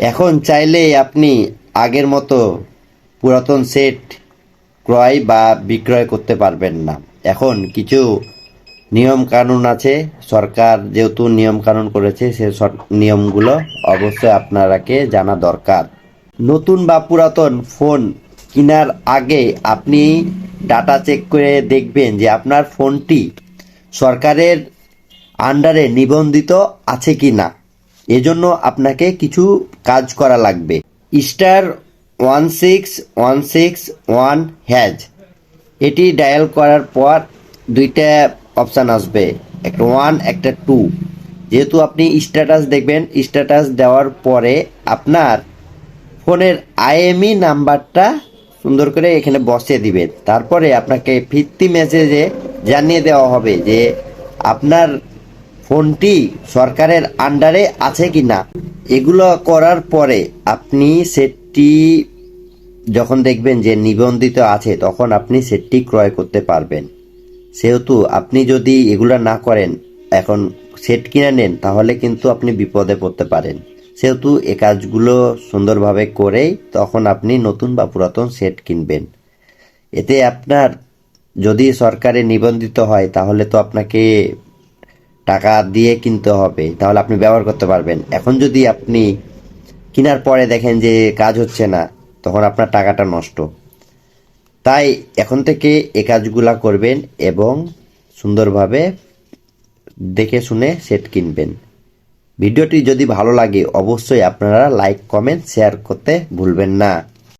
এখন চাইলেই আপনি আগের মতো পুরাতন সেট ক্রয় বা বিক্রয় করতে পারবেন না। এখন কিছু নিয়ম কানুন আছে, সরকার যেহেতু নিয়ম কানুন করেছে সে নিয়মগুলো অবশ্যই আপনারাকে জানা দরকার। নতুন বা পুরাতন ফোন কেনার আগে আপনি ডাটা চেক করে দেখবেন যে আপনার ফোনটি সরকারের আন্ডারে নিবন্ধিত আছে কি না। এজন্য আপনাকে কিছু কাজ করা লাগবে। স্টার 1616 এটি ডায়াল করার পর দুইটা অপশান আসবে, একটা 1 একটা 2। যেহেতু আপনি স্ট্যাটাস দেখবেন, স্ট্যাটাস দেওয়ার পরে আপনার ফোনের আইএমই নাম্বারটা সুন্দর করে এখানে বসিয়ে দিবেন। তারপরে আপনাকে ফিরতি মেসেজে জানিয়ে দেওয়া হবে যে আপনার ফোনটি সরকারের আন্ডারে আছে কি না। এগুলো করার পরে আপনি সেটটি যখন দেখবেন যে নিবন্ধিত আছে তখন আপনি সেটটি ক্রয় করতে পারবেন। সেহেতু আপনি যদি এগুলো না করেন, এখন সেট কিনে নেন, তাহলে কিন্তু আপনি বিপদে পড়তে পারেন। সেহেতু এ কাজগুলো সুন্দরভাবে করেই তখন আপনি নতুন বা পুরাতন সেট কিনবেন। এতে আপনার যদি সরকারে নিবন্ধিত হয় তাহলে তো আপনাকে টাকা দিয়ে কিনতে হবে, তাহলে আপনি ব্যবহার করতে পারবেন। এখন যদি আপনি কেনার পরে দেখেন যে কাজ হচ্ছে না, তখন আপনার টাকাটা নষ্ট। তাই এখন থেকে এই কাজগুলা করবেন এবং সুন্দরভাবে দেখে শুনে সেট কিনবেন। ভিডিওটি যদি ভালো লাগে অবশ্যই আপনারা লাইক কমেন্ট শেয়ার করতে ভুলবেন না।